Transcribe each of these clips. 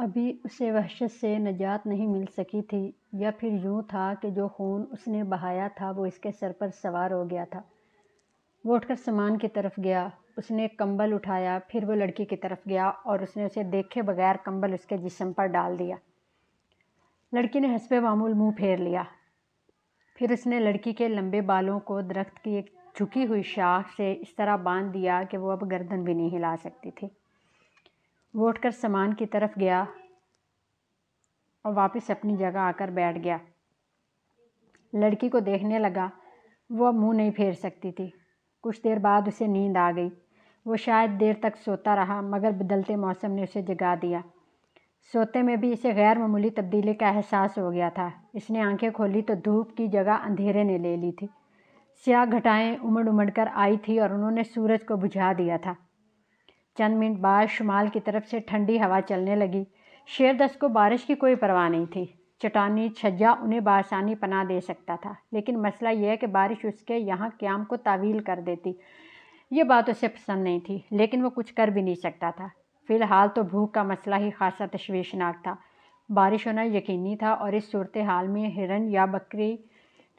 ابھی اسے وحشت سے نجات نہیں مل سکی تھی، یا پھر یوں تھا کہ جو خون اس نے بہایا تھا وہ اس کے سر پر سوار ہو گیا تھا۔ وہ اٹھ کر سامان کی طرف گیا، اس نے ایک کمبل اٹھایا، پھر وہ لڑکی کی طرف گیا اور اس نے اسے دیکھے بغیر کمبل اس کے جسم پر ڈال دیا۔ لڑکی نے حسب معمول منہ پھیر لیا، پھر اس نے لڑکی کے لمبے بالوں کو درخت کی ایک جھکی ہوئی شاخ سے اس طرح باندھ دیا کہ وہ اب گردن بھی نہیں ہلا سکتی تھی۔ وہ اٹھ کر سامان کی طرف گیا اور واپس اپنی جگہ آ کر بیٹھ گیا۔ لڑکی کو دیکھنے لگا، وہ اب منہ نہیں پھیر سکتی تھی۔ کچھ دیر بعد اسے نیند آ گئی۔ وہ شاید دیر تک سوتا رہا، مگر بدلتے موسم نے اسے جگا دیا۔ سوتے میں بھی اسے غیر معمولی تبدیلی کا احساس ہو گیا تھا۔ اس نے آنکھیں کھولی تو دھوپ کی جگہ اندھیرے نے لے لی تھی۔ سیاہ گھٹائیں امڑ امڑ کر آئی تھی اور انہوں نے سورج کو بجھا دیا تھا۔ چند منٹ بعد شمال کی طرف سے ٹھنڈی ہوا چلنے لگی۔ شیردست کو بارش کی کوئی پرواہ نہیں تھی۔ چٹانی چھجا انہیں بآسانی پناہ دے سکتا تھا، لیکن مسئلہ یہ ہے کہ بارش اس کے یہاں قیام کو تعویل کر دیتی۔ یہ بات اسے پسند نہیں تھی، لیکن وہ کچھ کر بھی نہیں سکتا تھا۔ فی الحال تو بھوک کا مسئلہ ہی خاصا تشویشناک تھا۔ بارش ہونا یقینی تھا، اور اس صورتحال میں ہرن یا بکری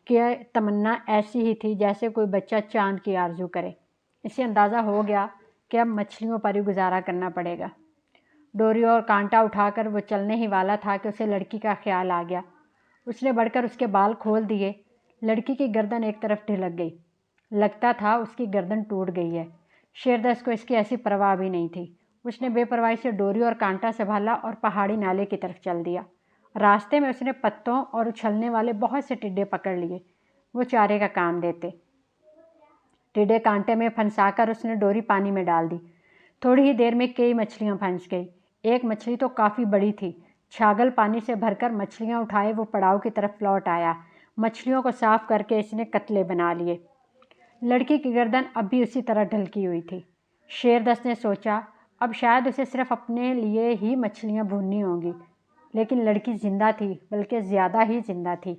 کی تمنا ایسی ہی تھی جیسے کوئی بچہ چاند کی آرزو کرے۔ اسے اندازہ ہو گیا کہ اب مچھلیوں پر ہی گزارا کرنا پڑے گا۔ ڈوری اور کانٹا اٹھا کر وہ چلنے ہی والا تھا کہ اسے لڑکی کا خیال آ گیا۔ اس نے بڑھ کر اس کے بال کھول دیے۔ لڑکی کی گردن ایک طرف ڈھلک گئی۔ لگتا تھا اس کی گردن ٹوٹ گئی ہے۔ شیردست کو اس کی ایسی پرواہ بھی نہیں تھی۔ اس نے بے پرواہی سے ڈوری اور کانٹا سنبھالا اور پہاڑی نالے کی طرف چل دیا۔ راستے میں اس نے پتوں اور اچھلنے والے بہت سے ٹڈے پکڑ لیے، وہ چارے کا کام دیتے۔ ٹڈے کانٹے میں پھنسا کر اس نے ڈوری پانی میں ڈال دی۔ تھوڑی ہی دیر میں کئی مچھلیاں پھنس گئی۔ ایک مچھلی تو کافی بڑی تھی۔ چھاگل پانی سے بھر کر مچھلیاں اٹھائے وہ پڑاؤ کی طرف لوٹ آیا۔ مچھلیوں کو صاف کر کے اس نے کتلے بنا لیے۔ لڑکی کی گردن اب بھی اسی طرح ڈھلکی ہوئی تھی۔ شیردست نے سوچا اب شاید اسے صرف اپنے لیے ہی مچھلیاں بھوننی ہوں گی، لیکن لڑکی زندہ تھی، بلکہ زیادہ ہی زندہ تھی۔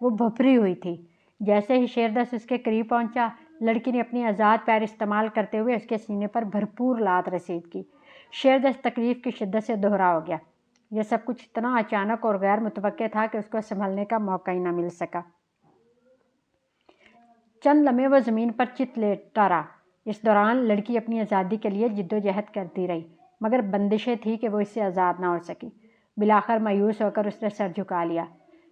وہ بھپری ہوئی تھی۔ جیسے ہی شیردست اس کے قریب پہنچا، لڑکی نے اپنی آزاد پیر استعمال کرتے ہوئے اس کے سینے پر بھرپور لات رسید کی۔ شیردست تکلیف کی شدت سے دوہرا ہو گیا۔ یہ سب کچھ اتنا اچانک اور غیر متوقع تھا کہ اس کو سنبھلنے کا موقع ہی نہ مل سکا۔ چند لمحے وہ زمین پر چت لیٹا رہا۔ اس دوران لڑکی اپنی آزادی کے لیے جدوجہد کرتی رہی، مگر بندشیں تھیں کہ وہ اس سے آزاد نہ ہو سکی۔ بالآخر مایوس ہو کر اس نے سر جھکا لیا۔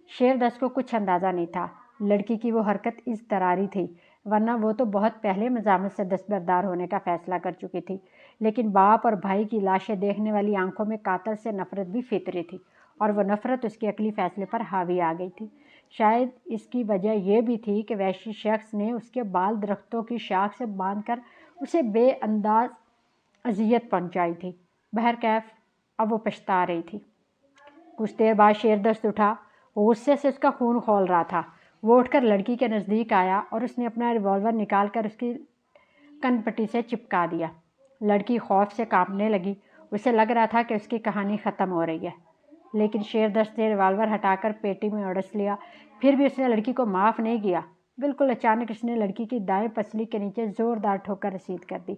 شیردست کو کچھ اندازہ نہیں تھا لڑکی کی وہ حرکت اضطراری تھی، ورنہ وہ تو بہت پہلے مزاحمت سے دستبردار ہونے کا فیصلہ کر چکی تھی۔ لیکن باپ اور بھائی کی لاشیں دیکھنے والی آنکھوں میں قاتل سے نفرت بھی فطری تھی، اور وہ نفرت اس کے عقلی فیصلے پر حاوی آ گئی تھی۔ شاید اس کی وجہ یہ بھی تھی کہ وحشی شخص نے اس کے بال درختوں کی شاخ سے باندھ کر اسے بے انداز اذیت پہنچائی تھی۔ بہرکیف اب وہ پچھتا رہی تھی۔ کچھ دیر بعد شیردست اٹھا، غصے سے اس کا خون کھول رہا تھا۔ وہ اٹھ کر لڑکی کے نزدیک آیا اور اس نے اپنا ریوالور نکال کر اس کی کن پٹی سے چپکا دیا۔ لڑکی خوف سے کانپنے لگی۔ اسے لگ رہا تھا کہ اس کی کہانی ختم ہو رہی ہے، لیکن شیردست نے ریوالور ہٹا کر پیٹی میں اڑس لیا۔ پھر بھی اس نے لڑکی کو معاف نہیں کیا۔ بالکل اچانک اس نے لڑکی کی دائیں پسلی کے نیچے زوردار ٹھوکر رسید کر دی۔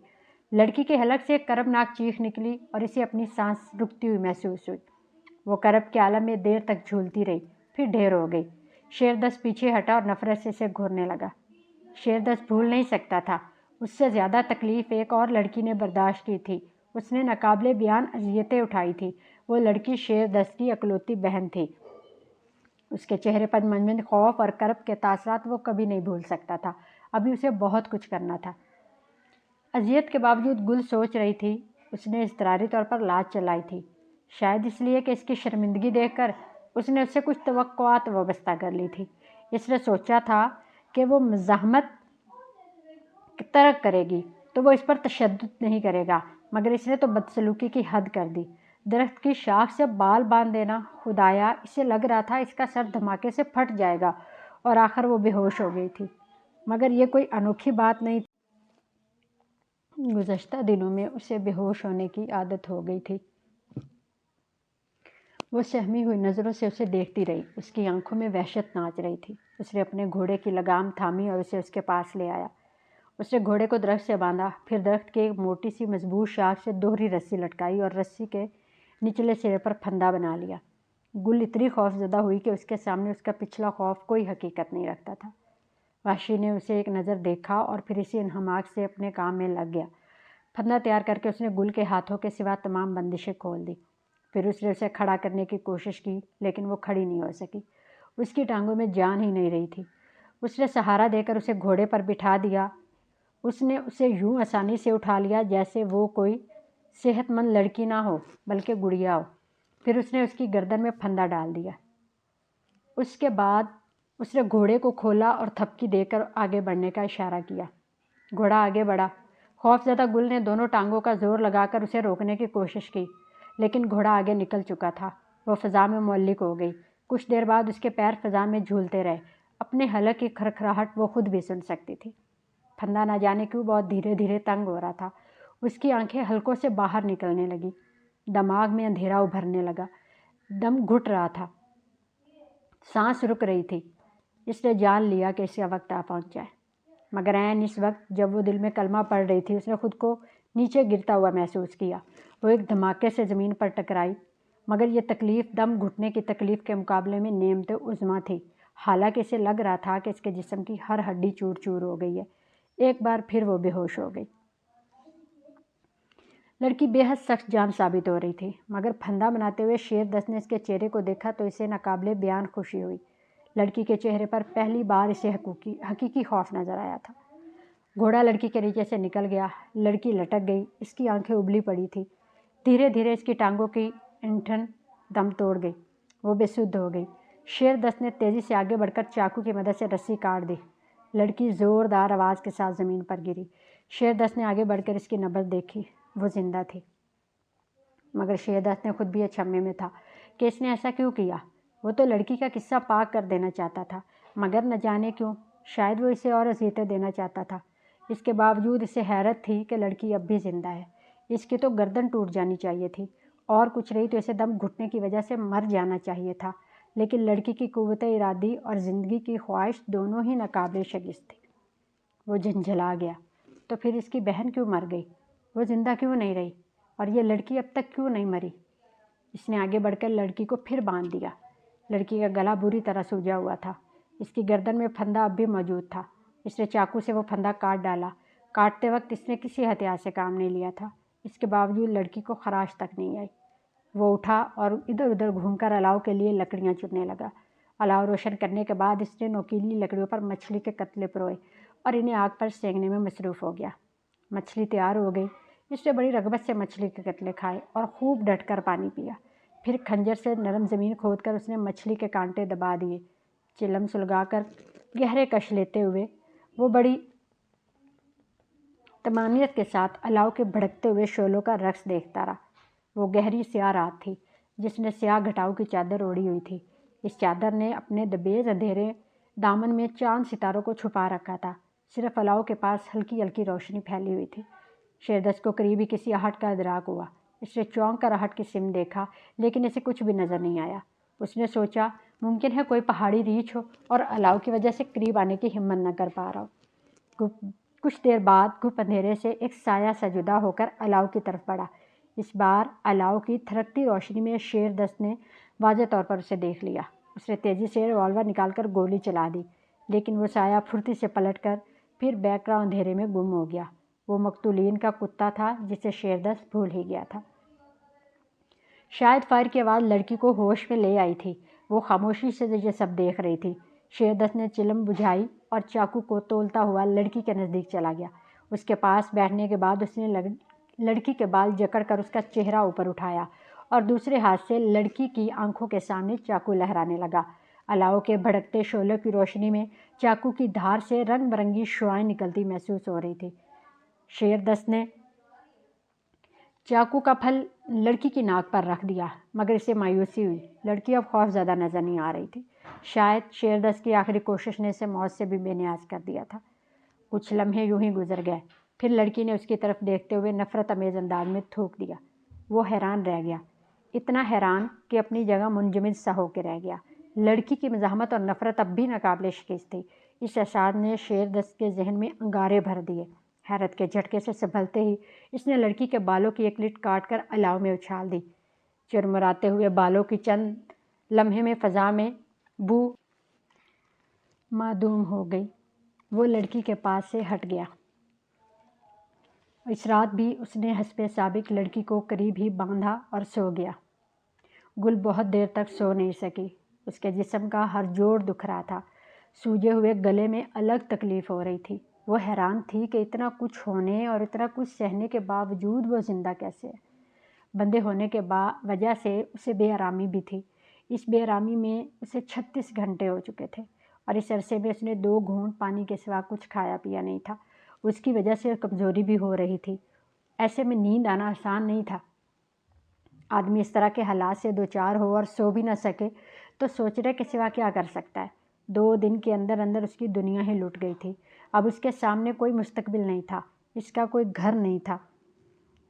لڑکی کے حلق سے ایک کربناک چیخ نکلی اور اسے اپنی سانس رکتی ہوئی محسوس ہوئی۔ وہ کرب کے عالم میں دیر تک جھولتی رہی، پھر ڈھیر ہو گئی۔ شیردست پیچھے ہٹا اور نفرت سے اسے گھورنے لگا۔ شیردست بھول نہیں سکتا تھا اس سے زیادہ تکلیف ایک اور لڑکی نے برداشت کی تھی۔ اس نے ناقابل بیان اذیتیں اٹھائی تھی۔ وہ لڑکی شیردست کی اکلوتی بہن تھی۔ اس کے چہرے پر منجمد خوف اور کرب کے تاثرات وہ کبھی نہیں بھول سکتا تھا۔ ابھی اسے بہت کچھ کرنا تھا۔ اذیت کے باوجود گل سوچ رہی تھی۔ اس نے اضطراری طور پر لاج چلائی تھی، شاید اس لیے کہ اس کی شرمندگی دیکھ کر اس نے اس سے کچھ توقعات وابستہ کر لی تھی۔ اس نے سوچا تھا کہ وہ مزاحمت ترک کرے گی تو وہ اس پر تشدد نہیں کرے گا، مگر اس نے تو بدسلوکی کی حد کر دی۔ درخت کی شاخ سے بال باندھ دینا، خدایا اسے لگ رہا تھا اس کا سر دھماکے سے پھٹ جائے گا، اور آخر وہ بے ہوش ہو گئی تھی۔ مگر یہ کوئی انوکھی بات نہیں تھی۔ گزشتہ دنوں میں اسے بے ہوش ہونے کی عادت ہو گئی تھی۔ وہ سہمی ہوئی نظروں سے اسے دیکھتی رہی۔ اس کی آنکھوں میں وحشت ناچ رہی تھی۔ اس نے اپنے گھوڑے کی لگام تھامی اور اسے اس کے پاس لے آیا۔ اس نے گھوڑے کو درخت سے باندھا، پھر درخت کی ایک موٹی سی مضبوط شاخ سے دوہری رسی لٹکائی اور رسی کے نچلے سرے پر پھندا بنا لیا۔ گل اتنی خوف زدہ ہوئی کہ اس کے سامنے اس کا پچھلا خوف کوئی حقیقت نہیں رکھتا تھا۔ وحشی نے اسے ایک نظر دیکھا اور پھر اسی انہماک سے اپنے کام میں لگ گیا۔ پھندا تیار کر کے اس نے گل کے ہاتھوں کے سوا تمام بندشیں کھول دی۔ پھر اس نے اسے کھڑا کرنے کی کوشش کی لیکن وہ کھڑی نہیں ہو سکی۔ اس کی ٹانگوں میں جان ہی نہیں رہی تھی۔ اس نے سہارا دے کر اسے گھوڑے پر بٹھا دیا۔ اس نے اسے یوں آسانی سے اٹھا لیا جیسے وہ کوئی صحت مند لڑکی نہ ہو بلکہ گڑیا ہو۔ پھر اس نے اس کی گردن میں پھندا ڈال دیا۔ اس کے بعد اس نے گھوڑے کو کھولا اور تھپکی دے کر آگے بڑھنے کا اشارہ کیا۔ گھوڑا آگے بڑھا۔ خوف زدہ گل نے دونوں ٹانگوں کا زور لگا کر اسے روکنے کی کوشش کی لیکن گھوڑا آگے نکل چکا تھا۔ وہ فضا میں معلق ہو گئی۔ کچھ دیر بعد اس کے پیر فضا میں جھولتے رہے۔ اپنے حلق کی کھرکھراہٹ وہ خود بھی سن سکتی تھی۔ پھندا نہ جانے کیوں بہت دھیرے دھیرے تنگ ہو رہا تھا۔ اس کی آنکھیں حلقوں سے باہر نکلنے لگی۔ دماغ میں اندھیرا ابھرنے لگا۔ دم گھٹ رہا تھا۔ سانس رک رہی تھی۔ اس نے جان لیا کہ اس کا وقت آ پہنچا ہے، مگر عین اس وقت جب وہ دل میں کلمہ پڑھ رہی تھی اس نے خود کو نیچے گرتا ہوا محسوس کیا۔ وہ ایک دھماکے سے زمین پر ٹکرائی، مگر یہ تکلیف دم گھٹنے کی تکلیف کے مقابلے میں نعمت عظمیٰ تھی۔ حالانکہ اسے لگ رہا تھا کہ اس کے جسم کی ہر ہڈی چور چور ہو گئی ہے۔ ایک بار پھر وہ بے ہوش ہو گئی۔ لڑکی بے حد سخت جان ثابت ہو رہی تھی، مگر پھندا بناتے ہوئے شیر دست نے اس کے چہرے کو دیکھا تو اسے ناقابل بیان خوشی ہوئی۔ لڑکی کے چہرے پر پہلی بار اسے حقیقی خوف نظر آیا تھا۔ گھوڑا لڑکی کے نیچے سے نکل گیا۔ لڑکی لٹک گئی۔ اس کی آنکھیں ابلی پڑی تھی۔ دھیرے دھیرے اس کی ٹانگوں کی انٹھن دم توڑ گئی۔ وہ بے سدھ ہو گئی۔ شیر دست نے تیزی سے آگے بڑھ کر چاقو کی مدد سے رسی کاٹ دی۔ لڑکی زوردار آواز کے ساتھ زمین پر گری۔ شیر دست نے آگے بڑھ کر اس کی نبض دیکھی۔ وہ زندہ تھی، مگر شیر دست نے خود بھی اچھمے میں تھا کہ اس نے ایسا کیوں کیا۔ وہ تو لڑکی کا قصہ پاک کر دینا چاہتا تھا، مگر نہ جانے کیوں، شاید وہ اسے اور اذیتیں دینا چاہتا تھا۔ اس کے باوجود اسے حیرت تھی کہ لڑکی اب بھی زندہ ہے۔ اس کی تو گردن ٹوٹ جانی چاہیے تھی، اور کچھ رہی تو اسے دم گھٹنے کی وجہ سے مر جانا چاہیے تھا، لیکن لڑکی کی قوت ارادی اور زندگی کی خواہش دونوں ہی ناقابل شکست تھی۔ وہ جھنجھلا گیا۔ تو پھر اس کی بہن کیوں مر گئی؟ وہ زندہ کیوں نہیں رہی؟ اور یہ لڑکی اب تک کیوں نہیں مری؟ اس نے آگے بڑھ کر لڑکی کو پھر باندھ دیا۔ لڑکی کا گلا بری طرح سوجا ہوا تھا۔ اس کی گردن میں پھندا اب بھی موجود تھا۔ اس نے چاقو سے وہ پھندا کاٹ ڈالا۔ کاٹتے وقت اس نے کسی ہتھیار سے کام نہیں لیا تھا۔ اس کے باوجود لڑکی کو خراش تک نہیں آئی۔ وہ اٹھا اور ادھر ادھر گھوم کر الاؤ کے لیے لکڑیاں چننے لگا۔ الاؤ روشن کرنے کے بعد اس نے نوکیلی لکڑیوں پر مچھلی کے کتلے پروئے اور انہیں آگ پر سینکنے میں مصروف ہو گیا۔ مچھلی تیار ہو گئی۔ اس نے بڑی رغبت سے مچھلی کے کتلے کھائے اور خوب ڈٹ کر پانی پیا۔ پھر کھنجر سے نرم زمین کھود کر اس نے مچھلی کے کانٹے دبا دیے۔ چلم سلگا کر گہرے کش لیتے ہوئے وہ بڑی طمانینت کے ساتھ الاؤ کے بھڑکتے ہوئے شعلوں کا رقص دیکھتا رہا۔ وہ گہری سیاہ رات تھی جس نے سیاہ گھٹاؤ کی چادر اوڑھی ہوئی تھی۔ اس چادر نے اپنے دبیز اندھیرے دامن میں چاند ستاروں کو چھپا رکھا تھا۔ صرف الاؤ کے پاس ہلکی ہلکی روشنی پھیلی ہوئی تھی۔ شیردست کو قریبی کسی آہٹ کا ادراک ہوا۔ اس نے چونک کر آہٹ کی سم دیکھا لیکن اسے کچھ بھی نظر نہیں آیا۔ اس نے سوچا ممکن ہے کوئی پہاڑی ریچھ ہو اور الاؤ کی وجہ سے قریب آنے کی ہمت نہ کر پا رہا ہو۔ کچھ دیر بعد گھپ اندھیرے سے ایک سایہ سا جدا ہو کر الاؤ کی طرف بڑھا۔ اس بار الاؤ کی تھرکتی روشنی میں شیر دست نے واضح طور پر اسے دیکھ لیا۔ اس نے تیزی سے ریوالور نکال کر گولی چلا دی، لیکن وہ سایہ پھرتی سے پلٹ کر پھر بیک گراؤنڈ اندھیرے میں گم ہو گیا۔ وہ مقتولین کا کتا تھا جسے شیر دست بھول ہی گیا تھا۔ شاید فائر کی آواز لڑکی کو ہوش میں لے آئی تھی۔ وہ خاموشی سے یہ سب دیکھ رہی تھی۔ شیر دست نے چلم بجھائی اور چاقو کو تولتا ہوا لڑکی کے نزدیک چلا گیا۔ اس کے پاس بیٹھنے کے بعد اس نے لڑکی کے بال جکڑ کر اس کا چہرہ اوپر اٹھایا اور دوسرے ہاتھ سے لڑکی کی آنکھوں کے سامنے چاقو لہرانے لگا۔ الاؤ کے بھڑکتے شعلوں کی روشنی میں چاقو کی دھار سے رنگ برنگی شعاعیں نکلتی محسوس ہو رہی تھی۔ شیر دست نے چاقو کا پھل لڑکی کی ناک پر رکھ دیا، مگر اسے مایوسی ہوئی۔ لڑکی اب خوف زدہ نظر نہیں آ رہی تھی۔ شاید شیر دست کی آخری کوشش نے اسے موت سے بھی بے نیاز کر دیا تھا۔ کچھ لمحے یوں ہی گزر گئے۔ پھر لڑکی نے اس کی طرف دیکھتے ہوئے نفرت امیز انداز میں تھوک دیا۔ وہ حیران رہ گیا، اتنا حیران کہ اپنی جگہ منجمد سا ہو کے رہ گیا۔ لڑکی کی مزاحمت اور نفرت اب بھی ناقابل شکست تھی۔ اس احساس نے شیر دست کے ذہن میں انگارے بھر دیے۔ حیرت کے جھٹکے سے سنبھلتے ہی اس نے لڑکی کے بالوں کی ایک لٹ کاٹ کر الاؤ میں اچھال دی۔ چرمراتے ہوئے بالوں کی چند لمحے میں فضا میں بو معدوم ہو گئی۔ وہ لڑکی کے پاس سے ہٹ گیا۔ اس رات بھی اس نے حسب سابق لڑکی کو قریب ہی باندھا اور سو گیا۔ گل بہت دیر تک سو نہیں سکی۔ اس کے جسم کا ہر جوڑ دکھ رہا تھا۔ سوجے ہوئے گلے میں الگ تکلیف ہو رہی تھی۔ وہ حیران تھی کہ اتنا کچھ ہونے اور اتنا کچھ سہنے کے باوجود وہ زندہ کیسے ہے۔ بندے ہونے کے وجہ سے اسے بے آرامی بھی تھی۔ اس بے آرامی میں اسے 36 گھنٹے ہو چکے تھے اور اس عرصے میں اس نے 2 گھونٹ پانی کے سوا کچھ کھایا پیا نہیں تھا۔ اس کی وجہ سے کمزوری بھی ہو رہی تھی۔ ایسے میں نیند آنا آسان نہیں تھا۔ آدمی اس طرح کے حالات سے دوچار ہو اور سو بھی نہ سکے تو سوچنے کے سوا کیا کر سکتا ہے۔ 2 دن کے اندر اندر اس کی دنیا ہی لٹ گئی تھی۔ اب اس کے سامنے کوئی مستقبل نہیں تھا، اس کا کوئی گھر نہیں تھا،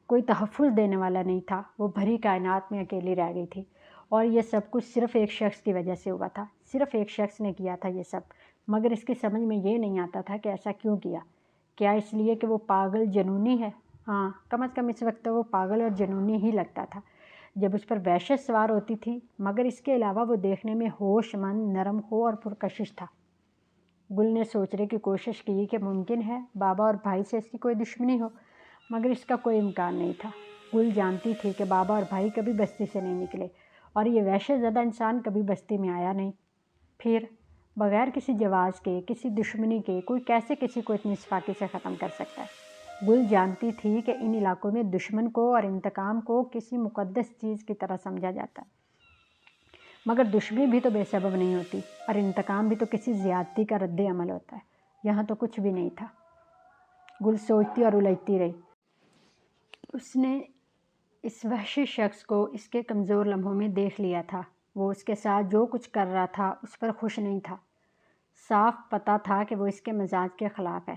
کوئی تحفظ دینے والا نہیں تھا۔ وہ بھری کائنات میں اکیلی رہ گئی تھی اور یہ سب کچھ صرف ایک شخص کی وجہ سے ہوا تھا۔ صرف ایک شخص نے کیا تھا یہ سب، مگر اس کی سمجھ میں یہ نہیں آتا تھا کہ ایسا کیوں کیا۔ کیا اس لیے کہ وہ پاگل جنونی ہے؟ ہاں، کم از کم اس وقت تو وہ پاگل اور جنونی ہی لگتا تھا جب اس پر وحشت سوار ہوتی تھی، مگر اس کے علاوہ وہ دیکھنے میں ہوش مند، نرم ہو اور پرکشش تھا۔ گل نے سوچنے کی کوشش کی کہ ممکن ہے بابا اور بھائی سے اس کی کوئی دشمنی ہو، مگر اس کا کوئی امکان نہیں تھا۔ گل جانتی تھی کہ بابا اور بھائی کبھی بستی سے نہیں نکلے اور یہ وحشت زدہ انسان کبھی بستی میں آیا نہیں۔ پھر بغیر کسی جواز کے، کسی دشمنی کے، کوئی کیسے کسی کو اتنی صفاقی سے ختم کر سکتا ہے؟ گل جانتی تھی کہ ان علاقوں میں دشمن کو اور انتقام کو کسی مقدس چیز کی طرح سمجھا جاتا ہے، مگر دشمنی بھی تو بے سبب نہیں ہوتی اور انتقام بھی تو کسی زیادتی کا رد عمل ہوتا ہے۔ یہاں تو کچھ بھی نہیں تھا۔ گل سوچتی اور الجھتی رہی۔ اس نے اس وحشی شخص کو اس کے کمزور لمحوں میں دیکھ لیا تھا۔ وہ اس کے ساتھ جو کچھ کر رہا تھا اس پر خوش نہیں تھا۔ صاف پتہ تھا کہ وہ اس کے مزاج کے خلاف ہے،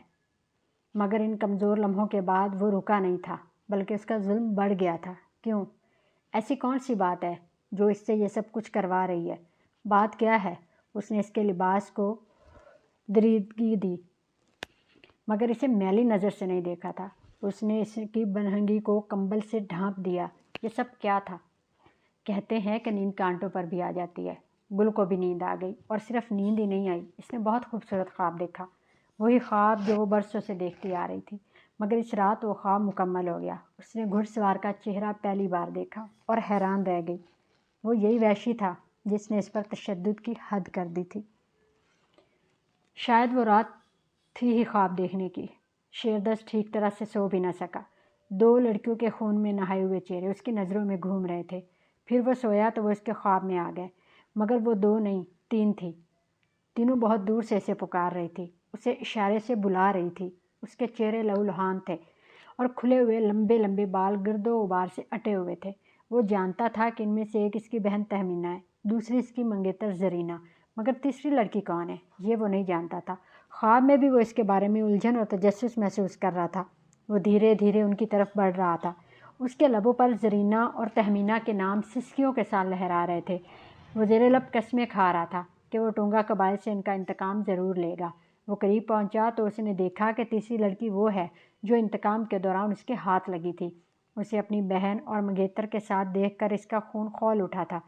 مگر ان کمزور لمحوں کے بعد وہ رکا نہیں تھا، بلکہ اس کا ظلم بڑھ گیا تھا۔ کیوں؟ ایسی کون سی بات ہے جو اس سے یہ سب کچھ کروا رہی ہے؟ بات کیا ہے؟ اس نے اس کے لباس کو دریدگی دی، مگر اسے میلی نظر سے نہیں دیکھا تھا۔ اس نے اس کی بنہنگی کو کمبل سے ڈھانپ دیا۔ یہ سب کیا تھا؟ کہتے ہیں کہ نیند کانٹوں پر بھی آ جاتی ہے۔ گل کو بھی نیند آ گئی، اور صرف نیند ہی نہیں آئی، اس نے بہت خوبصورت خواب دیکھا۔ وہی خواب جو وہ برسوں سے دیکھتی آ رہی تھی، مگر اس رات وہ خواب مکمل ہو گیا۔ اس نے گھڑ سوار کا چہرہ پہلی بار دیکھا اور حیران رہ گئی۔ وہ یہی وحشی تھا جس نے اس پر تشدد کی حد کر دی تھی۔ شاید وہ رات تھی ہی خواب دیکھنے کی۔ شیردست ٹھیک طرح سے سو بھی نہ سکا۔ 2 لڑکیوں کے خون میں نہائے ہوئے چہرے اس کی نظروں میں گھوم رہے تھے۔ پھر وہ سویا تو وہ اس کے خواب میں آ گئے، مگر وہ 2 نہیں 3 تھی۔ تینوں بہت دور سے اسے پکار رہی تھی، اسے اشارے سے بلا رہی تھی۔ اس کے چہرے لہولہان تھے اور کھلے ہوئے لمبے لمبے بال گرد و غبار سے اٹے ہوئے تھے۔ وہ جانتا تھا کہ ان میں سے ایک اس کی بہن تہمینہ ہے، دوسری اس کی منگیتر زرینہ، مگر تیسری لڑکی کون ہے یہ وہ نہیں جانتا تھا۔ خواب میں بھی وہ اس کے بارے میں الجھن اور تجسس محسوس کر رہا تھا۔ وہ دھیرے دھیرے ان کی طرف بڑھ رہا تھا۔ اس کے لبوں پر زرینہ اور تہمینہ کے نام سسکیوں کے ساتھ لہرا رہے تھے۔ وہ زیر لب قسمیں کھا رہا تھا کہ وہ ٹونگا قبائل سے ان کا انتقام ضرور لے گا۔ وہ قریب پہنچا تو اس نے دیکھا کہ تیسری لڑکی وہ ہے جو انتقام کے دوران اس کے ہاتھ لگی تھی۔ اسے اپنی بہن اور منگیتر کے ساتھ دیکھ کر اس کا خون کھول اٹھا تھا۔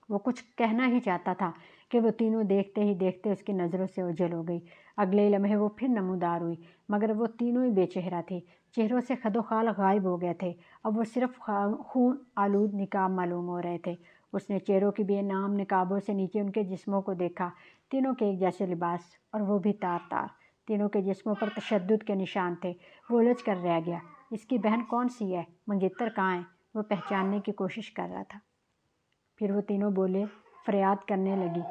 وہ کچھ کہنا ہی چاہتا تھا کہ وہ تینوں دیکھتے ہی دیکھتے اس کی نظروں سے اوجھل ہو گئی۔ اگلے لمحے وہ پھر نمودار ہوئی، مگر وہ تینوں ہی بے چہرہ تھی۔ چہروں سے خد و خال غائب ہو گئے تھے، اب وہ صرف خون آلود نقاب معلوم ہو رہے تھے۔ اس نے چہروں کی بے نام نقابوں سے نیچے ان کے جسموں کو دیکھا، تینوں کے ایک جیسے لباس، اور وہ بھی تار تار۔ تینوں کے جسموں پر تشدد کے نشان تھے۔ وہ الجھ کر رہ گیا۔ اس کی بہن کون سی ہے؟ منگیتر کہاں ہے؟ وہ پہچاننے کی کوشش کر رہا تھا۔ پھر وہ تینوں بولے، فریاد کرنے لگی۔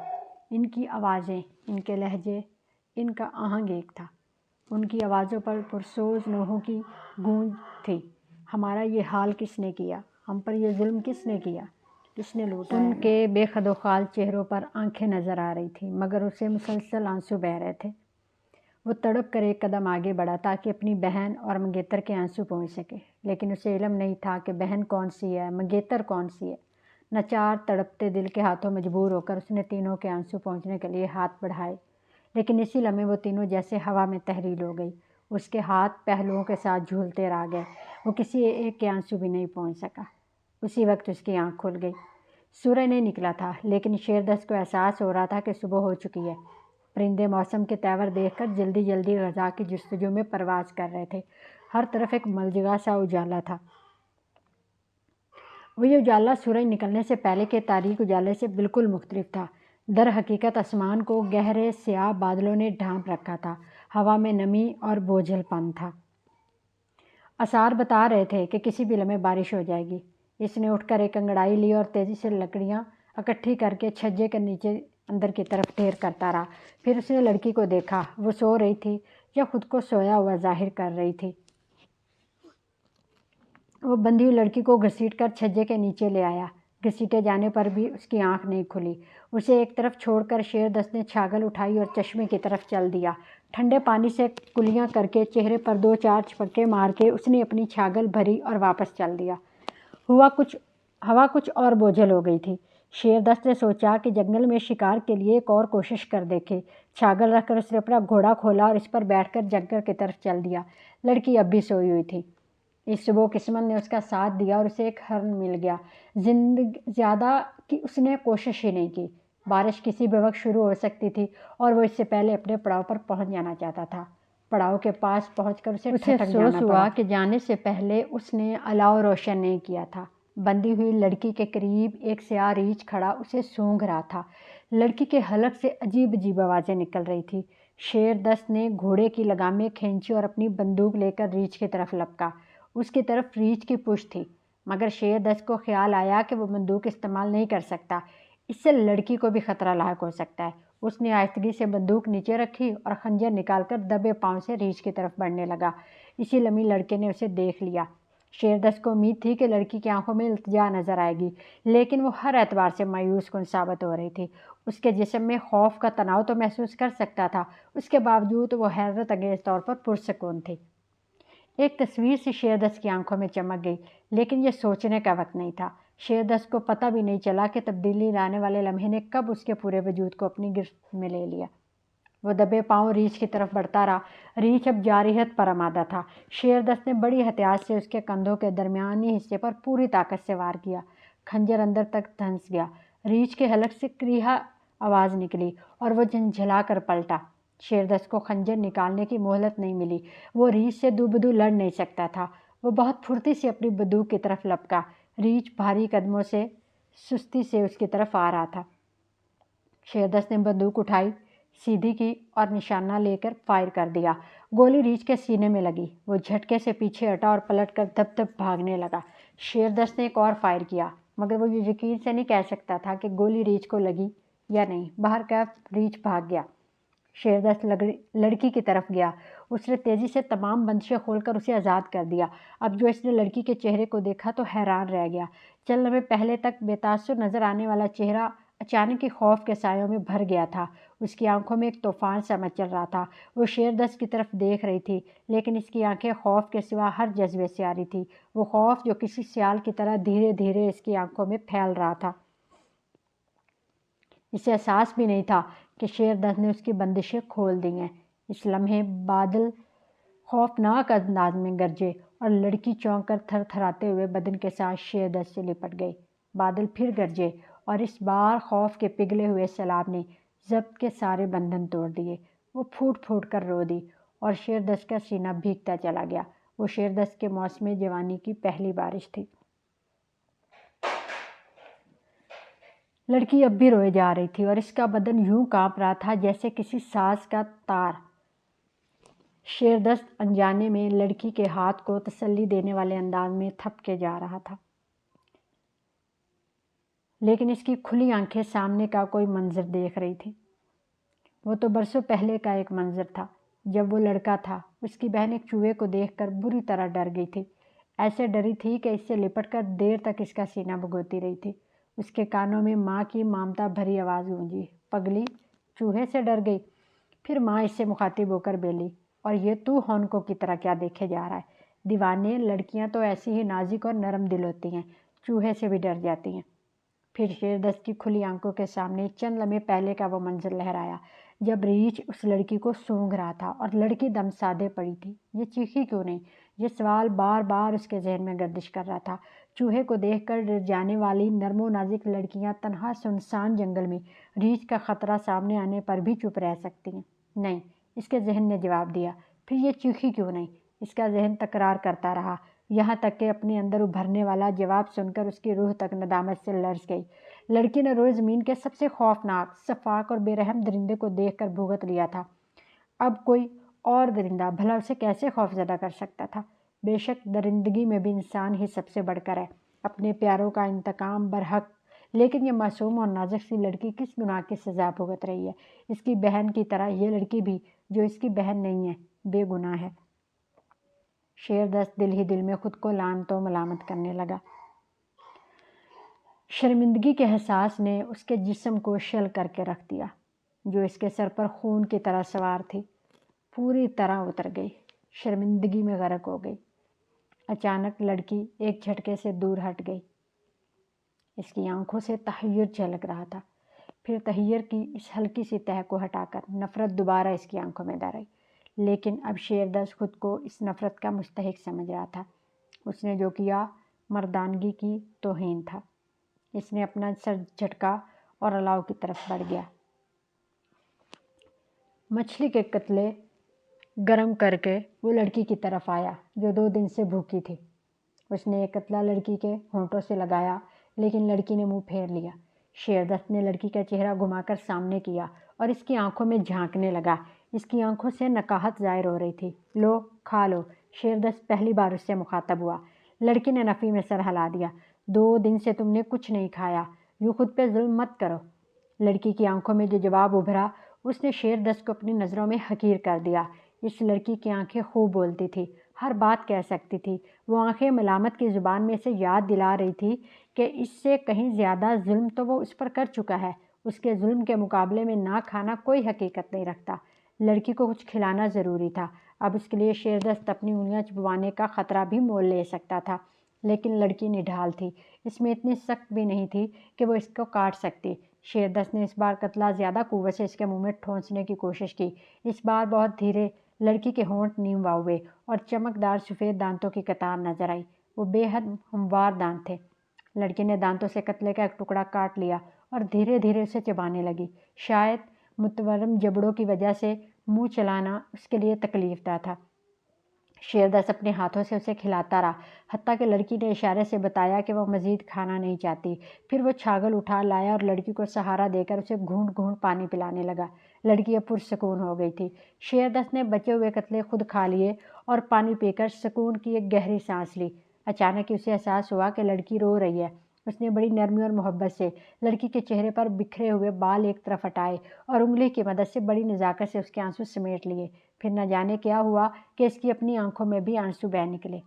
ان کی آوازیں، ان کے لہجے، ان کا آہنگ ایک تھا۔ ان کی آوازوں پر پرسوز نوحوں کی گونج تھی۔ ہمارا یہ حال کس نے کیا؟ ہم پر یہ ظلم کس نے کیا؟ کس نے لوٹا؟ ان کے بے خد و خال چہروں پر آنکھیں نظر آ رہی تھیں، مگر اسے مسلسل آنسو بہہ رہے تھے۔ وہ تڑپ کر ایک قدم آگے بڑھا تاکہ اپنی بہن اور منگیتر کے آنسو پہنچ سکے، لیکن اسے علم نہیں تھا کہ بہن کون سی ہے، منگیتر کون سی ہے۔ ناچار تڑپتے دل کے ہاتھوں مجبور ہو کر اس نے تینوں کے آنسو پہنچنے کے لیے ہاتھ بڑھائے، لیکن اسی لمحے وہ تینوں جیسے ہوا میں تحلیل ہو گئی۔ اس کے ہاتھ پہلوؤں کے ساتھ جھولتے رہ گئے۔ وہ کسی ایک کے آنسو بھی نہیں پہنچ سکا۔ اسی وقت اس کی آنکھ کھل گئی۔ سورج نہیں نکلا تھا، لیکن شیردست کو احساس ہو رہا تھا کہ صبح ہو چکی ہے۔ پرندے موسم کے تیور دیکھ کر جلدی جلدی غذا کی جستجو میں پرواز کر رہے تھے۔ ہر طرف ایک ملجگا سا اجالا تھا۔ وہی اجالا سورج نکلنے سے پہلے کے تاریک اجالے سے بالکل مختلف تھا۔ در حقیقت آسمان کو گہرے سیاہ بادلوں نے ڈھانپ رکھا تھا۔ ہوا میں نمی اور بوجھل پن تھا۔ آثار بتا رہے تھے کہ کسی بھی لمحے بارش ہو جائے گی۔ اس نے اٹھ کر ایک انگڑائی لی اور تیزی سے لکڑیاں اکٹھی کر کے چھجے کے نیچے اندر کی طرف ڈھیر کرتا رہا۔ پھر اس نے لڑکی کو دیکھا۔ وہ سو رہی تھی یا خود کو سویا ہوا ظاہر کر رہی تھی۔ وہ بندھی ہوئی لڑکی کو گھسیٹ کر چھجے کے نیچے لے آیا۔ گھسیٹے جانے پر بھی اس کی آنکھ نہیں کھلی۔ اسے ایک طرف چھوڑ کر شیردست نے چھاگل اٹھائی اور چشمے کی طرف چل دیا۔ ٹھنڈے پانی سے کلیاں کر کے چہرے پر 2-4 چپٹکے مار کے اس نے اپنی چھاگل بھری اور واپس چل دیا۔ ہوا کچھ اور بوجھل ہو گئی تھی۔ شیردست نے سوچا کہ جنگل میں شکار کے لیے ایک اور کوشش کر دیکھے۔ چھاگل رکھ کر اس نے اپنا گھوڑا کھولا اور اس پر بیٹھ کر جنگل کی طرف چل دیا۔ لڑکی اب بھی سوئی ہوئی تھی۔ اس صبح قسمت نے اس کا ساتھ دیا اور اسے ایک ہرن مل گیا۔ زیادہ کی اس نے کوشش ہی نہیں کی۔ بارش کسی بھی وقت شروع ہو سکتی تھی اور وہ اس سے پہلے اپنے پڑاؤ پر پہنچ جانا چاہتا تھا۔ پڑاؤ کے پاس پہنچ کر اسے افسوس ہوا کہ جانے سے پہلے اس نے الاؤ روشن نہیں کیا تھا۔ بندھی ہوئی لڑکی کے قریب ایک سیاہ ریچھ کھڑا اسے سونگھ رہا تھا۔ لڑکی کے حلق سے عجیب عجیب آوازیں نکل رہی تھی۔ شیردست نے گھوڑے کی لگامیں کھینچی اور اپنی بندوق لے کر ریچھ کی طرف لپکا۔ اس کی طرف ریچھ کی پشت تھی، مگر شیردست کو خیال آیا کہ وہ بندوق استعمال نہیں کر سکتا، اس سے لڑکی کو بھی خطرہ لاحق ہو سکتا ہے۔ اس نے آہستگی سے بندوق نیچے رکھی اور خنجر نکال کر دبے پاؤں سے ریچھ کی طرف بڑھنے لگا۔ اسی لمحے لڑکے نے اسے دیکھ لیا۔ شیردست کو امید تھی کہ لڑکی کی آنکھوں میں التجا نظر آئے گی، لیکن وہ ہر اعتبار سے مایوس کن ثابت ہو رہی تھی۔ اس کے جسم میں خوف کا تناؤ تو محسوس کر سکتا تھا، اس کے باوجود وہ حیرت انگیز طور پر پرسکون تھی۔ ایک تصویر سی شیردست کی آنکھوں میں چمک گئی، لیکن یہ سوچنے کا وقت نہیں تھا۔ شیردست کو پتہ بھی نہیں چلا کہ تبدیلی لانے والے لمحے نے کب اس کے پورے وجود کو اپنی گرفت میں لے لیا۔ وہ دبے پاؤں ریچھ کی طرف بڑھتا رہا۔ ریچھ اب جارحیت پر آمادہ تھا۔ شیردست نے بڑی احتیاط سے اس کے کندھوں کے درمیانی حصے پر پوری طاقت سے وار کیا۔ خنجر اندر تک دھنس گیا۔ ریچھ کے حلق سے کریہا آواز نکلی اور وہ جھنجھلا کر پلٹا۔ شیردست کو خنجر نکالنے کی مہلت نہیں ملی۔ وہ ریچھ سے دو بدو لڑ نہیں سکتا تھا۔ وہ بہت پھرتی سے اپنی بندوق کی طرف لپکا۔ ریچھ بھاری قدموں سے سستی سے اس کی طرف آ رہا تھا۔ شیردست نے بندوق اٹھائی، سیدھی کی اور نشانہ لے کر فائر کر دیا۔ گولی ریچھ کے سینے میں لگی۔ وہ جھٹکے سے پیچھے ہٹا اور پلٹ کر دب دب بھاگنے لگا۔ شیردست نے ایک اور فائر کیا، مگر وہ یقین سے نہیں کہہ سکتا تھا کہ گولی ریچھ کو لگی یا نہیں۔ بہرکیف ریچھ بھاگ گیا۔ شیردست لڑکی کی طرف گیا۔ اس نے تیزی سے تمام بندشیں کھول کر اسے آزاد کر دیا۔ اب جو اس نے لڑکی کے چہرے کو دیکھا تو حیران رہ گیا۔ چند لمحے پہلے تک بے تاثر نظر آنے والا چہرہ اچانک ہی خوف کے سایوں میں بھر گیا تھا۔ اس کی آنکھوں میں ایک طوفان سا مچل رہا تھا۔ وہ شیردست کی طرف دیکھ رہی تھی، لیکن اس کی آنکھیں خوف کے سوا ہر جذبے سے آ رہی تھی۔ وہ خوف جو کسی سیال کی طرح دھیرے دھیرے اس کی آنکھوں میں پھیل رہا تھا۔ اسے احساس بھی نہیں تھا کہ شیردست نے اس کی بندشیں کھول دی ہیں۔ اس لمحے بادل خوفناک انداز میں گرجے اور لڑکی چونک کر تھر تھراتے ہوئے بدن کے ساتھ شیردست سے لپٹ گئی۔ بادل پھر گرجے اور اس بار خوف کے پگھلے ہوئے سیلاب نے ضبط کے سارے بندھن توڑ دیے۔ وہ پھوٹ پھوٹ کر رو دی اور شیردست کا سینہ بھیگتا چلا گیا۔ وہ شیردست کے موسم جوانی کی پہلی بارش تھی۔ لڑکی اب بھی روئے جا رہی تھی اور اس کا بدن یوں کانپ رہا تھا جیسے کسی ساز کا تار۔ شیردست انجانے میں لڑکی کے ہاتھ کو تسلی دینے والے انداز میں تھپکے جا رہا تھا، لیکن اس کی کھلی آنکھیں سامنے کا کوئی منظر دیکھ رہی تھی۔ وہ تو برسوں پہلے کا ایک منظر تھا، جب وہ لڑکا تھا۔ اس کی بہن ایک چوہے کو دیکھ کر بری طرح ڈر گئی تھی۔ ایسے ڈری تھی کہ اس سے لپٹ کر دیر تک اس کا سینہ بھگوتی رہی تھی۔ اس کے کانوں میں ماں کی مامتا بھری آواز گونجی، پگلی چوہے سے ڈر گئی؟ پھر ماں اس سے مخاطب ہو کر بولی، اور یہ تو ہونکوں کی طرح کیا دیکھے جا رہا ہے؟ دیوانے، لڑکیاں تو ایسی ہی نازک اور نرم دل ہوتی ہیں، چوہے سے بھی ڈر جاتی ہیں۔ پھر شیردست کی کھلی آنکھوں کے سامنے چند لمحے پہلے کا وہ منظر لہرایا، جب ریچھ اس لڑکی کو سونگھ رہا تھا اور لڑکی دم سادے پڑی تھی۔ یہ چیخی کیوں نہیں؟ یہ سوال بار بار اس کے ذہن میں گردش کر رہا تھا۔ چوہے کو دیکھ کر ڈر جانے والی نرم و نازک لڑکیاں تنہا سنسان جنگل میں ریچھ کا خطرہ سامنے آنے پر بھی چپ رہ سکتی ہیں۔ نہیں، اس کے ذہن نے جواب دیا، پھر یہ چیخی کیوں نہیں؟ اس کا ذہن تکرار کرتا رہا، یہاں تک کہ اپنے اندر ابھرنے والا جواب سن کر اس کی روح تک ندامت سے لرز گئی۔ لڑکی نے روز زمین کے سب سے خوفناک، شفاق اور بے رحم درندے کو دیکھ کر بھگت لیا تھا۔ اب کوئی اور درندہ بھلا اسے کیسے خوفزدہ کر سکتا تھا؟ بے شک درندگی میں بھی انسان ہی سب سے بڑھ کر ہے، اپنے پیاروں کا انتقام برحق۔ لیکن یہ معصوم اور نازک سی لڑکی کس گناہ کی سزا بھگت رہی ہے؟ اس کی بہن کی طرح یہ لڑکی بھی، جو اس کی بہن نہیں ہے، بے گناہ ہے۔ شیردست دل ہی دل میں خود کو لعنت و ملامت کرنے لگا۔ شرمندگی کے احساس نے اس کے جسم کو شل کر کے رکھ دیا، جو اس کے سر پر خون کی طرح سوار تھی، پوری طرح اتر گئی، شرمندگی میں غرق ہو گئی۔ اچانک لڑکی ایک جھٹکے سے دور ہٹ گئی۔ اس کی آنکھوں سے تحیر جھلک رہا تھا، پھر تحیر کی اس ہلکی سی تہ کو ہٹا کر نفرت دوبارہ اس کی آنکھوں میں در آئی۔ لیکن اب شیردست خود کو اس نفرت کا مستحق سمجھ رہا تھا۔ اس نے جو کیا مردانگی کی توہین تھا۔ اس نے اپنا سر جھٹکا اور الاؤ کی طرف بڑھ گیا۔ مچھلی کے کتلے گرم کر کے وہ لڑکی کی طرف آیا جو 2 دن سے بھوکی تھی۔ اس نے ایک کتلا لڑکی کے ہونٹوں سے لگایا، لیکن لڑکی نے منہ پھیر لیا۔ شیردست نے لڑکی کا چہرہ گھما کر سامنے کیا اور اس کی آنکھوں میں جھانکنے لگا۔ اس کی آنکھوں سے نکاہت ظاہر ہو رہی تھی۔ لو، کھا لو۔ شیردست پہلی بار اس سے مخاطب ہوا۔ لڑکی نے نفی میں سر ہلا دیا۔ 2 دن سے تم نے کچھ نہیں کھایا، یوں خود پہ ظلم مت کرو۔ لڑکی کی آنکھوں میں جو جواب ابھرا، اس نے شیردست کو اپنی نظروں میں حقیر کر دیا۔ اس لڑکی کی آنکھیں خوب بولتی تھی، ہر بات کہہ سکتی تھی۔ وہ آنکھیں ملامت کی زبان میں سے یاد دلا رہی تھی کہ اس سے کہیں زیادہ ظلم تو وہ اس پر کر چکا ہے۔ اس کے ظلم کے مقابلے میں نہ کھانا کوئی حقیقت نہیں رکھتا۔ لڑکی کو کچھ کھلانا ضروری تھا۔ اب اس کے لیے شیردست اپنی انگلیاں چبوانے کا خطرہ بھی مول لے سکتا تھا، لیکن لڑکی نڈھال تھی، اس میں اتنی سخت بھی نہیں تھی کہ وہ اس کو کاٹ سکتی۔ شیردست نے اس بار کتلا زیادہ قوت سے اس کے منہ میں ٹھونسنے کی کوشش کی۔ اس بار بہت دھیرے لڑکی کے ہونٹ نیم وا ہوئے اور چمکدار سفید دانتوں کی قطار نظر آئی۔ وہ بے حد ہموار دانت تھے۔ لڑکی نے دانتوں سے کتلے کا ایک ٹکڑا کاٹ لیا اور دھیرے دھیرے اسے چبانے لگی۔ شاید متورم جبڑوں کی وجہ سے منہ چلانا اس کے لیے تکلیف دہ تھا۔ شیردست اپنے ہاتھوں سے اسے کھلاتا رہا، حتیٰ کہ لڑکی نے اشارے سے بتایا کہ وہ مزید کھانا نہیں چاہتی۔ پھر وہ چھاگل اٹھا لایا اور لڑکی کو سہارا دے کر اسے گھونٹ گھونٹ پانی پلانے لگا۔ لڑکی اب پرسکون ہو گئی تھی۔ شیردست نے بچے ہوئے کتلے خود کھا لیے اور پانی پی کر سکون کی ایک گہری سانس لی۔ اچانک ہی اسے احساس ہوا کہ لڑکی رو رہی ہے۔ اس نے بڑی نرمی اور محبت سے لڑکی کے چہرے پر بکھرے ہوئے بال ایک طرف ہٹائے اور انگلی کی مدد سے بڑی نزاکت سے اس کے آنسو سمیٹ لیے۔ پھر نہ جانے کیا ہوا کہ اس کی اپنی آنکھوں میں بھی آنسو بہہ نکلے۔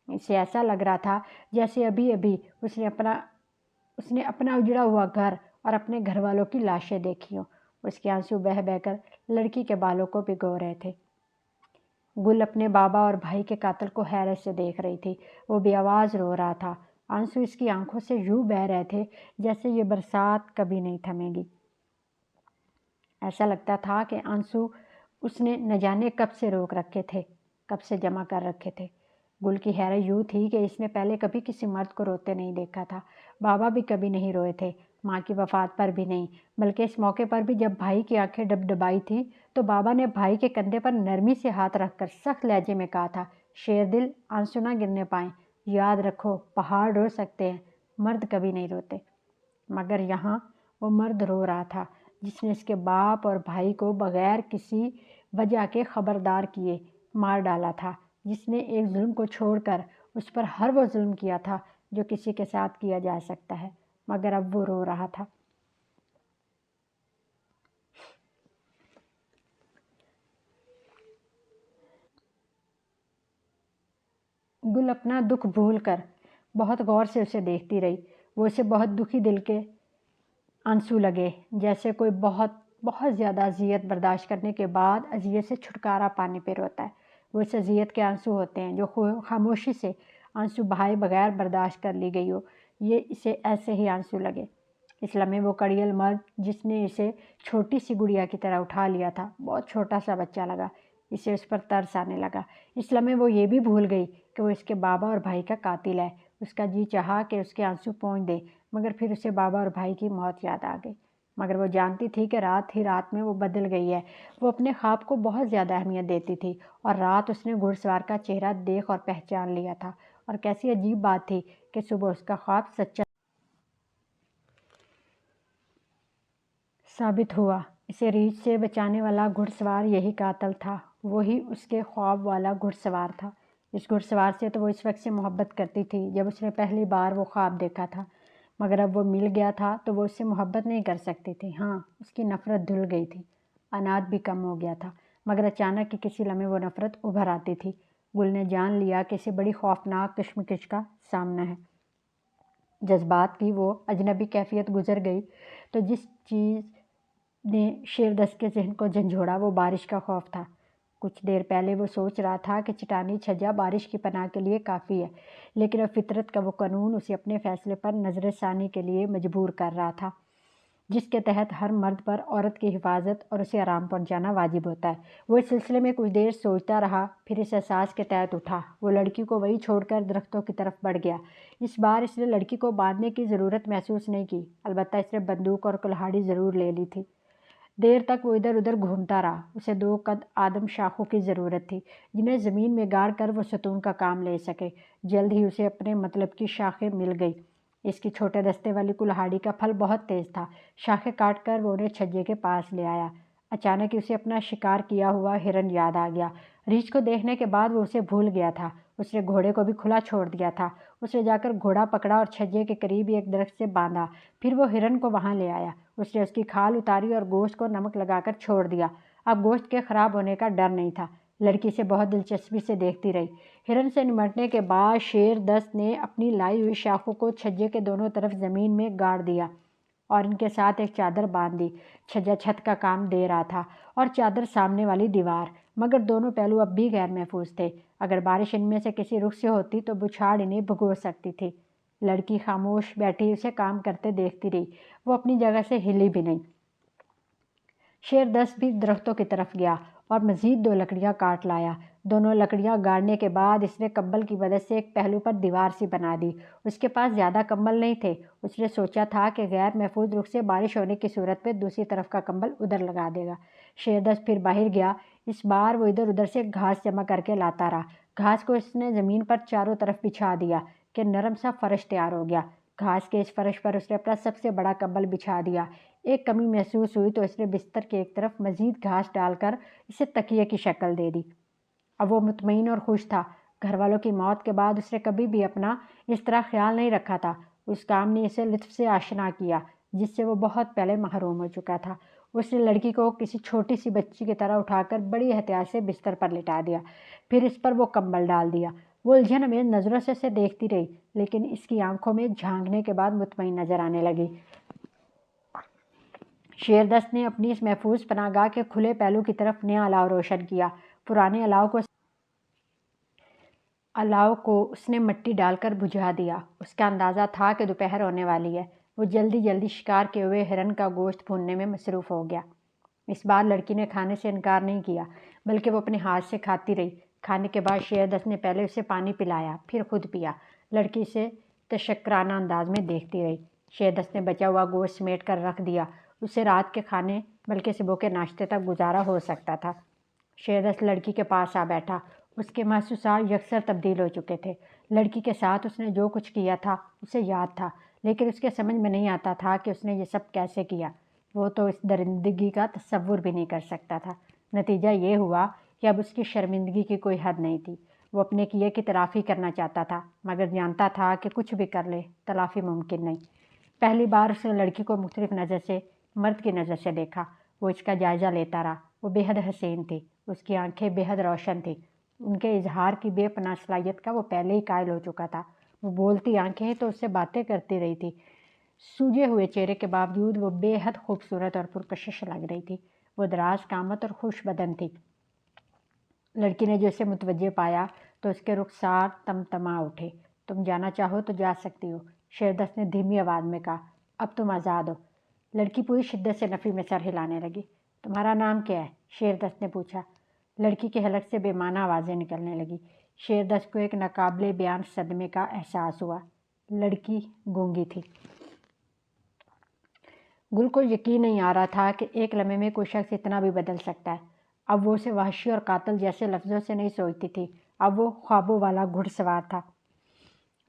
اسے ایسا لگ رہا تھا جیسے ابھی ابھی اس نے اپنا اجڑا ہوا گھر اور اپنے گھر والوں کی لاشیں دیکھی ہوں۔ اس کے آنسو بہہ بہہ کر لڑکی کے بالوں کو بھگو رہے تھے۔ گل اپنے بابا اور بھائی کے قاتل کو حیرت سے دیکھ رہی تھی۔ وہ بے آواز رو رہا تھا۔ آنسو اس کی آنکھوں سے یوں بہہ رہے تھے جیسے یہ برسات کبھی نہیں تھمے گی۔ ایسا لگتا تھا کہ آنسو اس نے نہ جانے کب سے روک رکھے تھے، کب سے جمع کر رکھے تھے۔ گل کی حیرت یوں تھی کہ اس نے پہلے کبھی کسی مرد کو روتے نہیں دیکھا تھا۔ بابا بھی کبھی نہیں روئے تھے، ماں کی وفات پر بھی نہیں، بلکہ اس موقع پر بھی جب بھائی کی آنکھیں ڈبڈبائی تھی تو بابا نے بھائی کے کندھے پر نرمی سے ہاتھ رکھ کر سخت لہجے میں کہا تھا، شیر دل، آنسو نہ گرنے پائیں، یاد رکھو پہاڑ رو سکتے ہیں، مرد کبھی نہیں روتے۔ مگر یہاں وہ مرد رو رہا تھا جس نے اس کے باپ اور بھائی کو بغیر کسی وجہ کے خبردار کیے مار ڈالا تھا، جس نے ایک ظلم کو چھوڑ کر اس پر ہر وہ ظلم کیا تھا جو کسی کے ساتھ کیا جا سکتا ہے، مگر اب وہ رو رہا تھا۔ گل اپنا دکھ بھول کر بہت غور سے اسے دیکھتی رہی۔ وہ اسے بہت دکھی دل کے آنسو لگے، جیسے کوئی بہت بہت زیادہ اذیت برداشت کرنے کے بعد اذیت سے چھٹکارا پانے پہ روتا ہے۔ وہ اس اذیت کے آنسو ہوتے ہیں جو خاموشی سے آنسو بہائے بغیر برداشت کر لی گئی ہو۔ یہ اسے ایسے ہی آنسو لگے۔ اس لمحے وہ کڑیل مرد جس نے اسے چھوٹی سی گڑیا کی طرح اٹھا لیا تھا بہت چھوٹا سا بچہ لگا۔ اسے اس پر ترس آنے لگا۔ اس لمحے وہ یہ بھی بھول گئی کہ وہ اس کے بابا اور بھائی کا قاتل ہے۔ اس کا جی چاہا کہ اس کے آنسو پونچھ دے، مگر پھر اسے بابا اور بھائی کی موت یاد آ گئی۔ مگر وہ جانتی تھی کہ رات ہی رات میں وہ بدل گئی ہے۔ وہ اپنے خواب کو بہت زیادہ اہمیت دیتی تھی، اور رات اس نے گھڑ سوار کا چہرہ دیکھ اور پہچان لیا تھا، اور کیسی عجیب بات تھی کہ صبح اس کا خواب سچا ثابت ہوا۔ اسے ریچھ سے بچانے والا گھڑ سوار یہی قاتل تھا، وہی اس کے خواب والا گھڑ سوار تھا۔ اس گھڑ سوار سے تو وہ اس وقت سے محبت کرتی تھی جب اس نے پہلی بار وہ خواب دیکھا تھا، مگر اب وہ مل گیا تھا تو وہ اس سے محبت نہیں کر سکتی تھی۔ ہاں، اس کی نفرت دھل گئی تھی، عناد بھی کم ہو گیا تھا، مگر اچانک کی کسی لمحے وہ نفرت ابھر آتی تھی۔ گل نے جان لیا کہ اسے بڑی خوفناک کشمکش کا سامنا ہے۔ جذبات کی وہ اجنبی کیفیت گزر گئی تو جس چیز نے شیردست کے ذہن کو جھنجھوڑا وہ بارش کا خوف تھا۔ کچھ دیر پہلے وہ سوچ رہا تھا کہ چٹانی چھجا بارش کی پناہ کے لیے کافی ہے، لیکن اب فطرت کا وہ قانون اسے اپنے فیصلے پر نظر ثانی کے لیے مجبور کر رہا تھا، جس کے تحت ہر مرد پر عورت کی حفاظت اور اسے آرام پہنچانا واجب ہوتا ہے۔ وہ اس سلسلے میں کچھ دیر سوچتا رہا، پھر اس احساس کے تحت اٹھا۔ وہ لڑکی کو وہیں چھوڑ کر درختوں کی طرف بڑھ گیا۔ اس بار اس نے لڑکی کو باندھنے کی ضرورت محسوس نہیں کی، البتہ اس نے بندوق اور کلہاڑی ضرور لے لی تھی۔ دیر تک وہ ادھر ادھر گھومتا رہا۔ اسے 2 قد آدم شاخوں کی ضرورت تھی جنہیں زمین میں گاڑ کر وہ ستون کا کام لے سکے۔ جلد ہی اسے اپنے مطلب کی شاخیں مل گئی۔ اس کی چھوٹے دستے والی کلہاڑی کا پھل بہت تیز تھا۔ شاخیں کاٹ کر وہ انہیں چھجے کے پاس لے آیا۔ اچانک ہی اسے اپنا شکار کیا ہوا ہرن یاد آ گیا۔ ریچھ کو دیکھنے کے بعد وہ اسے بھول گیا تھا۔ اس نے گھوڑے کو بھی کھلا چھوڑ دیا تھا۔ اس نے جا کر گھوڑا پکڑا اور چھجے کے قریب ایک درخت سے باندھا، پھر وہ ہرن کو وہاں لے آیا۔ اس نے اس کی کھال اتاری اور گوشت کو نمک لگا کر چھوڑ دیا۔ اب گوشت کے خراب ہونے کا ڈر نہیں تھا۔ لڑکی سے بہت دلچسپی سے دیکھتی رہی۔ ہرن سے نمٹنے کے بعد شیر دست نے اپنی لائی ہوئی شاخوں کو چھجے کے دونوں طرف زمین میں گاڑ دیا اور ان کے ساتھ ایک چادر باندھ دی۔ چھجا چھت کا کام دے رہا تھا اور چادر سامنے والی دیوار، مگر دونوں پہلو اب بھی غیر محفوظ تھے۔ اگر بارش ان میں سے کسی رخ سے ہوتی تو بچھاڑ انہیں بھگو سکتی تھی۔ لڑکی خاموش بیٹھی اسے کام کرتے دیکھتی رہی۔ وہ اپنی جگہ سے ہلی بھی نہیں۔ شیر دست بھی درختوں کی طرف گیا اور مزید 2 لکڑیاں کاٹ لایا۔ دونوں لکڑیاں گاڑنے کے بعد اس نے کمبل کی مدد سے ایک پہلو پر دیوار سی بنا دی۔ اس کے پاس زیادہ کمبل نہیں تھے۔ اس نے سوچا تھا کہ غیر محفوظ رخ سے بارش ہونے کی صورت میں دوسری طرف کا کمبل ادھر لگا دے گا۔ شیر دست پھر باہر گیا۔ اس بار وہ ادھر ادھر سے گھاس جمع کر کے لاتا رہا۔ گھاس کو اس نے زمین پر چاروں طرف بچھا دیا کہ نرم سا فرش تیار ہو گیا۔ گھاس کے اس فرش پر اس نے اپنا سب سے بڑا کمبل بچھا دیا۔ ایک کمی محسوس ہوئی تو اس نے بستر کے ایک طرف مزید گھاس ڈال کر اسے تکیے کی شکل دے دی۔ اب وہ مطمئن اور خوش تھا۔ گھر والوں کی موت کے بعد اس نے کبھی بھی اپنا اس طرح خیال نہیں رکھا تھا۔ اس کام نے اسے لطف سے آشنا کیا جس سے وہ بہت پہلے محروم ہو چکا تھا۔ اس نے لڑکی کو کسی چھوٹی سی بچی کی طرح اٹھا کر بڑی احتیاط سے بستر پر لٹا دیا، پھر اس پر وہ کمبل ڈال دیا۔ وہ الجھن امیز نظروں سے اسے دیکھتی رہی، لیکن اس کی آنکھوں میں جھانکنے کے بعد مطمئن نظر آنے لگی۔ شیر دست نے اپنی اس محفوظ پناہ گاہ کے کھلے پہلو کی طرف نیا الاؤ روشن کیا۔ پرانے الاؤ کو اس نے مٹی ڈال کر بجھا دیا۔ اس کا اندازہ تھا کہ دوپہر ہونے والی ہے۔ وہ جلدی جلدی شکار کیے ہوئے ہرن کا گوشت بھوننے میں مصروف ہو گیا۔ اس بار لڑکی نے کھانے سے انکار نہیں کیا، بلکہ وہ اپنے ہاتھ سے کھاتی رہی۔ کھانے کے بعد شیر دست نے پہلے اسے پانی پلایا، پھر خود پیا۔ لڑکی اسے تشکرانہ انداز میں دیکھتی رہی۔ شیر دست نے بچا ہوا گوشت سمیٹ کر رکھ دیا۔ اسے رات کے کھانے بلکہ صبح کے ناشتے تک گزارا ہو سکتا تھا۔ شیر دست لڑکی کے پاس آ بیٹھا۔ اس کے محسوسات یکسر تبدیل ہو چکے تھے۔ لڑکی کے ساتھ اس نے جو کچھ کیا تھا اسے یاد تھا، لیکن اس کے سمجھ میں نہیں آتا تھا کہ اس نے یہ سب کیسے کیا۔ وہ تو اس درندگی کا تصور بھی نہیں کر سکتا تھا۔ نتیجہ یہ ہوا کہ اب اس کی شرمندگی کی کوئی حد نہیں تھی۔ وہ اپنے کیے کی تلافی کرنا چاہتا تھا، مگر جانتا تھا کہ کچھ بھی کر لے تلافی ممکن نہیں۔ پہلی بار اس نے لڑکی کو مختلف نظر سے، مرد کی نظر سے دیکھا۔ وہ اس کا جائزہ لیتا رہا۔ وہ بے حد حسین تھی۔ اس کی آنکھیں بے حد روشن تھیں۔ ان کے اظہار کی بے پناہ صلاحیت کا وہ پہلے ہی قائل ہو چکا تھا۔ وہ بولتی آنکھیں تو اس سے باتیں کرتی رہی تھی۔ سوجے ہوئے چہرے کے باوجود وہ بے حد خوبصورت اور پرکشش لگ رہی تھی۔ وہ دراز قامت اور خوش بدن تھی۔ لڑکی نے جو اسے متوجہ پایا تو اس کے رخسار تمتما اٹھے۔ تم جانا چاہو تو جا سکتی ہو، شیر دست نے دھیمی آواز میں کہا۔ اب تم آزاد ہو۔ لڑکی پوری شدت سے نفی میں سر ہلانے لگی۔ تمہارا نام کیا ہے؟ شیر دست نے پوچھا۔ لڑکی کے حلق سے بے معنی آوازیں نکلنے لگی۔ شیردست کو ایک ناقابل بیان صدمے کا احساس ہوا۔ لڑکی گونگی تھی۔ گل کو یقین نہیں آ رہا تھا کہ ایک لمحے میں کوئی شخص اتنا بھی بدل سکتا ہے۔ اب وہ اسے وحشی اور قاتل جیسے لفظوں سے نہیں سوچتی تھی، اب وہ خوابوں والا گھڑ سوار تھا۔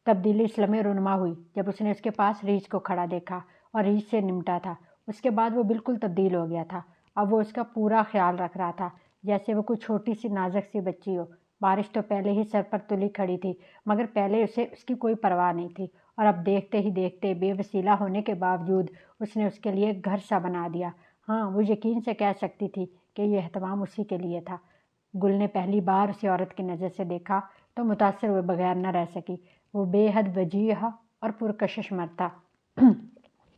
تبدیلی اس لمحے رونما ہوئی جب اس نے اس کے پاس ریچھ کو کھڑا دیکھا اور ریچھ سے نمٹا تھا۔ اس کے بعد وہ بالکل تبدیل ہو گیا تھا۔ اب وہ اس کا پورا خیال رکھ رہا تھا جیسے وہ کوئی چھوٹی سی نازک سی بچی ہو۔ بارش تو پہلے ہی سر پر تلی کھڑی تھی، مگر پہلے اسے اس کی کوئی پرواہ نہیں تھی، اور اب دیکھتے ہی دیکھتے بے وسیلہ ہونے کے باوجود اس نے اس کے لیے گھر سا بنا دیا۔ ہاں، وہ یقین سے کہہ سکتی تھی کہ یہ اہتمام اسی کے لیے تھا۔ گل نے پہلی بار اسے عورت کی نظر سے دیکھا تو متاثر ہوئے بغیر نہ رہ سکی۔ وہ بے حد وجیح اور پرکشش مرد تھا۔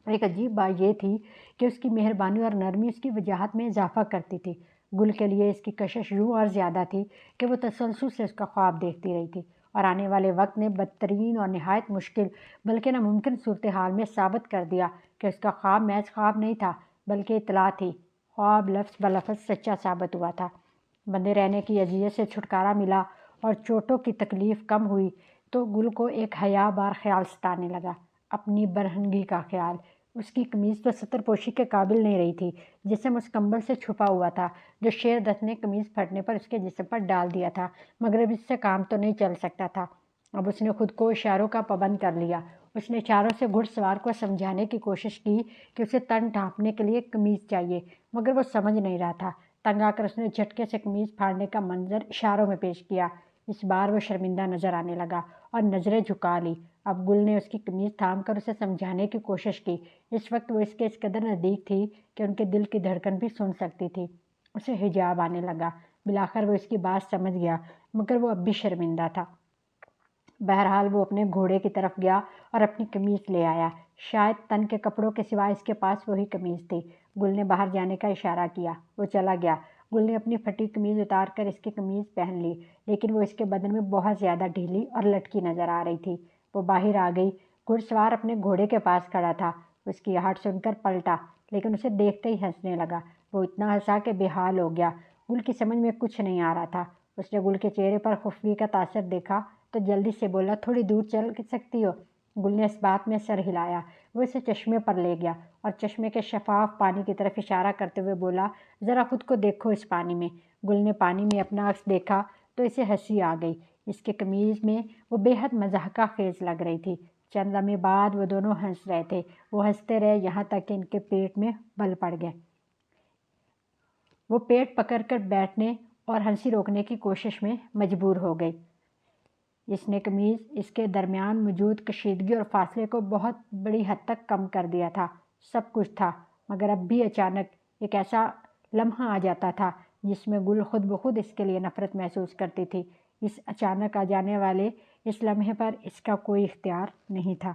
ایک عجیب بات یہ تھی کہ اس کی مہربانی اور نرمی اس کی وجاہت میں اضافہ کرتی تھی۔ گل کے لیے اس کی کشش یوں اور زیادہ تھی کہ وہ تسلسل سے اس کا خواب دیکھتی رہی تھی، اور آنے والے وقت نے بدترین اور نہایت مشکل بلکہ ناممکن صورتحال میں ثابت کر دیا کہ اس کا خواب محض خواب نہیں تھا بلکہ اطلاع تھی۔ خواب لفظ بلفظ سچا ثابت ہوا تھا۔ بندے رہنے کی اذیت سے چھٹکارا ملا اور چوٹوں کی تکلیف کم ہوئی تو گل کو ایک حیا بار خیال ستانے لگا، اپنی برہنگی کا خیال۔ اس کی قمیض تو ستر پوشی کے قابل نہیں رہی تھی۔ جسم اس کمبل سے چھپا ہوا تھا جو شیردست نے قمیض پھٹنے پر اس کے جسم پر ڈال دیا تھا، مگر اب اس سے کام تو نہیں چل سکتا تھا۔ اب اس نے خود کو اشاروں کا پابند کر لیا۔ اس نے اشاروں سے گھڑ سوار کو سمجھانے کی کوشش کی کہ اسے تن ڈھانپنے کے لیے قمیض چاہیے، مگر وہ سمجھ نہیں رہا تھا۔ تنگ آ کر اس نے جھٹکے سے قمیض پھاڑنے کا منظر اشاروں میں پیش کیا۔ اس بار وہ شرمندہ نظر آنے لگا اور نظریں جھکا لی۔ اب گل نے اس کی قمیض تھام کر اسے سمجھانے کی کوشش کی۔ اس وقت وہ اس کے اس قدر نزدیک تھی کہ ان کے دل کی دھڑکن بھی سن سکتی تھی۔ اسے حجاب آنے لگا۔ بالآخر وہ اس کی بات سمجھ گیا، مگر وہ اب بھی شرمندہ تھا۔ بہرحال وہ اپنے گھوڑے کی طرف گیا اور اپنی قمیض لے آیا۔ شاید تن کے کپڑوں کے سوا اس کے پاس وہی قمیض تھی۔ گل نے باہر جانے کا اشارہ کیا۔ وہ چلا گیا۔ گل نے اپنی پھٹی قمیض اتار کر اس کی قمیض پہن لی، لیکن وہ اس کے بدن میں بہت زیادہ ڈھیلی اور لٹکی نظر آ رہی تھی۔ وہ باہر آ گئی۔ گھڑ سوار اپنے گھوڑے کے پاس کھڑا تھا۔ اس کی آہٹ سن کر پلٹا، لیکن اسے دیکھتے ہی ہنسنے لگا۔ وہ اتنا ہنسا کہ بے حال ہو گیا۔ گل کی سمجھ میں کچھ نہیں آ رہا تھا۔ اس نے گل کے چہرے پر خفگی کا تاثر دیکھا تو جلدی سے بولا، تھوڑی دور چل سکتی ہو؟ گل نے اس بات میں سر ہلایا۔ وہ اسے چشمے پر لے گیا اور چشمے کے شفاف پانی کی طرف اشارہ کرتے ہوئے بولا، ذرا خود کو دیکھو اس پانی میں۔ گل نے پانی میں اپنا عکس دیکھا تو اسے ہنسی آ گئی۔ اس کے قمیض میں وہ بے حد مضحکہ خیز لگ رہی تھی۔ چند لمحے بعد وہ دونوں ہنس رہے تھے۔ وہ ہنستے رہے یہاں تک کہ ان کے پیٹ میں بل پڑ گئے۔ وہ پیٹ پکڑ کر بیٹھنے اور ہنسی روکنے کی کوشش میں مجبور ہو گئی۔ اس نے قمیض اس کے درمیان موجود کشیدگی اور فاصلے کو بہت بڑی حد تک کم کر دیا تھا۔ سب کچھ تھا، مگر اب بھی اچانک ایک ایسا لمحہ آ جاتا تھا جس میں گل خود بخود اس کے لیے نفرت محسوس کرتی تھی۔ اس اچانک آ جانے والے اس لمحے پر اس کا کوئی اختیار نہیں تھا۔